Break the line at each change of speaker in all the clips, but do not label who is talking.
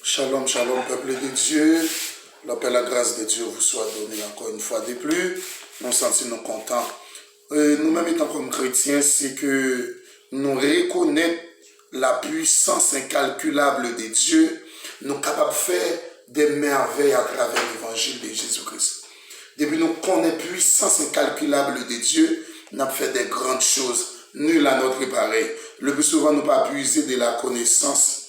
Shalom, shalom, peuple de Dieu. La paix, la grâce de Dieu vous soit donnée encore une fois de plus. Nous sentons contents. Nous-mêmes étant comme chrétiens, c'est que nous reconnaissons la puissance incalculable de Dieu. Nous sommes capables de faire des merveilles à travers l'évangile de Jésus-Christ. Depuis nous connaissons la puissance incalculable de Dieu, nous avons fait des grandes choses. Nul à notre pareil. Le plus souvent, nous pas puiser de la connaissance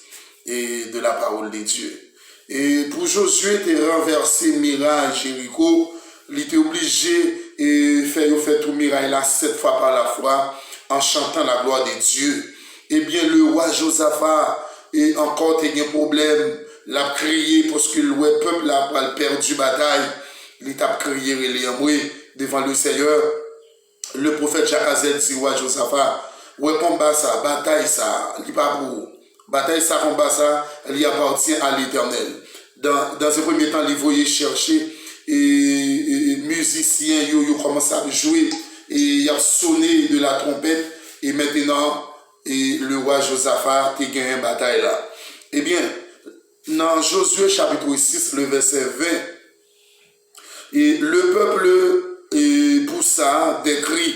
et de la parole de Dieu. Et pour Josué de renverser Mirail, Jéricho, il était obligé de faire tout Mirail là 7 fois par la fois en chantant la gloire de Dieu. Eh bien, le roi Josaphat et encore un problème, l'a crié parce que le peuple a perdu bataille. Il a crié devant le Seigneur. Le prophète Jacques dit roi Josaphat, ouais combat ça, bataille ça, il pas pour bataille ça, combat ça, il appartient à l'Éternel. Dans ce premier temps, il voyait chercher et musiciens, ils commencent à jouer et il a sonné de la trompette et maintenant le roi Josaphat a gagné une bataille là. Eh bien, dans Josué chapitre 6, le verset 20, et le peuple poussa des cris,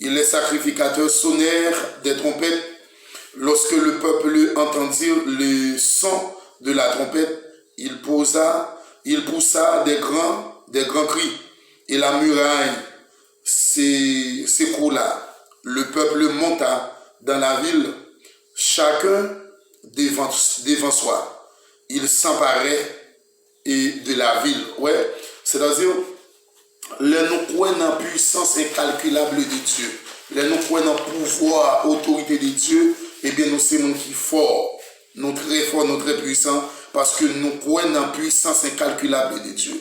et les sacrificateurs sonnèrent des trompettes. Lorsque le peuple entendit le son de la trompette, il poussa des grands cris, et la muraille s'écroula. Le peuple monta dans la ville, chacun devant soi. Il s'emparait de la ville. Ouais, c'est-à-dire, nous croyons dans la puissance incalculable de Dieu. Nous croyons dans le pouvoir, autorité de Dieu. Eh bien, nous sommes qui fort, nous très forts, nous très puissants, parce que nous croyons dans la puissance incalculable de Dieu.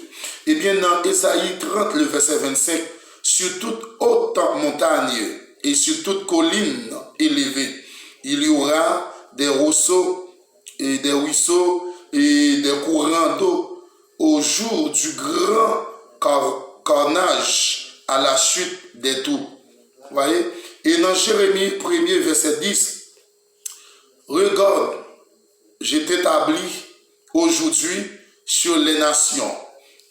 Eh bien, dans Ésaïe 30, le verset 25, sur toute haute montagne et sur toute colline élevée, il y aura des ruisseaux et des courants d'eau au jour du grand carnage à la chute des tours. Voyez? Et dans Jérémie 1er, verset 10, regarde, je t'établis aujourd'hui sur les nations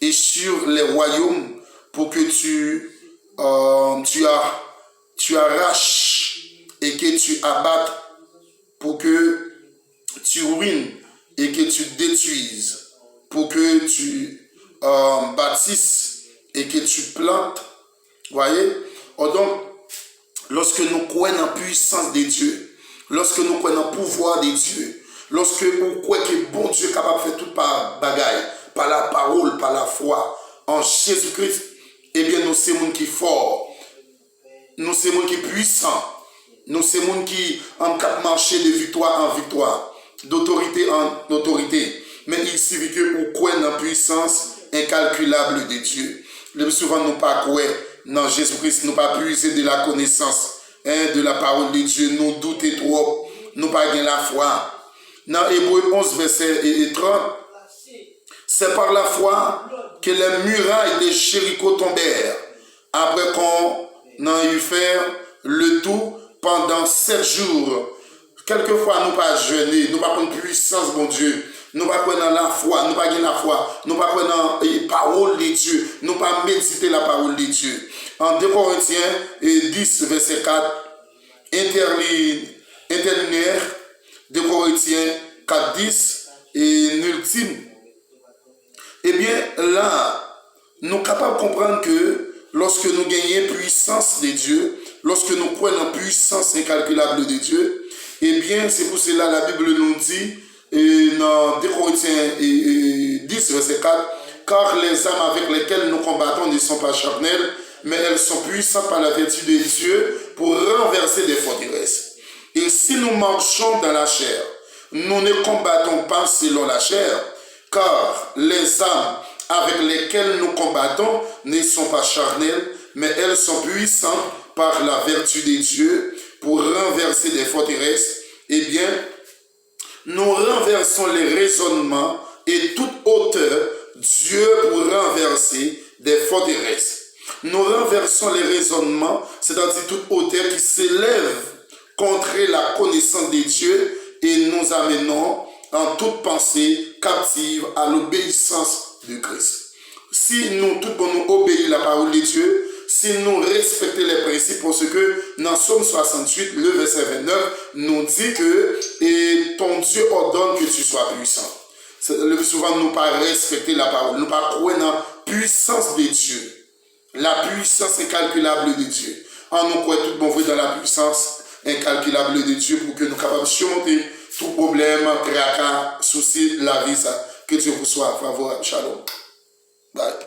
et sur les royaumes pour que tu arraches et que tu abattes, pour que tu ruines et que tu détruises, pour que tu bâtisses et que tu plantes. Voyez? Donc, lorsque nous croyons en la puissance de Dieu, lorsque nous croyons en le pouvoir de Dieu, lorsque nous croyons que bon Dieu est capable de faire tout par bagaille, par la parole, par la foi, en Jésus-Christ, eh bien, nous sommes qui forts, nous sommes qui puissants, nous sommes qui en cap marcher de victoire en victoire, d'autorité en autorité. Mais il suffit que nous croyons en la puissance incalculable de Dieu. Le plus souvent, nous ne pas croire dans Jésus-Christ, nous ne pas puiser de la connaissance de la parole de Dieu, nous doutons trop, nous pas gagner la foi. Dans Hébreu 11, verset 30, c'est par la foi que les murailles de Jéricho tombèrent, après qu'on a eu faire le tout pendant 7 jours. Quelquefois, nous pas jeûner, nous pas prendre puissance, bon Dieu. Nous pas prendre la foi, nous pas gagner la foi, nous pas prendre la parole de Dieu, nous pas méditer la parole de Dieu. En 2 Corinthiens 10, verset 4, interlinéaire, 2 Corinthiens 4, 10, et l'ultime. Eh bien, là, nous sommes capables de comprendre que lorsque nous gagnons puissance de Dieu, lorsque nous croyons en puissance incalculable de Dieu, eh bien, c'est pour cela la Bible nous dit, dans 2 Corinthiens 10, verset 4, car les armes avec lesquelles nous combattons ne sont pas charnelles, mais elles sont puissantes par la vertu de Dieu pour renverser des forteresses. Et si nous marchons dans la chair, nous ne combattons pas selon la chair, car les armes avec lesquelles nous combattons ne sont pas charnelles, mais elles sont puissantes par la vertu de Dieu pour renverser des forteresses. Eh bien, nous renversons les raisonnements et toute hauteur, Dieu pour renverser des forteresses. Nous renversons les raisonnements, c'est-à-dire toute hauteur qui s'élève contre la connaissance de Dieu et nous amenons en toute pensée captive à l'obéissance de Christ. Si nous, tout bon, nous obéissons la parole de Dieu, si nous respectons les principes, parce que dans Somme 68, le verset 29, nous dit que et ton Dieu ordonne que tu sois puissant. Le plus souvent, nous ne pas respecter la parole, nous ne pas croire dans la puissance de Dieu. La puissance incalculable de Dieu. En nous croyons tout bon vrai dans la puissance incalculable de Dieu pour que nous soyons capables de surmonter tout problème, tracas, soucis de la vie. Ça. Que Dieu vous soit favorable. Shalom. Bye.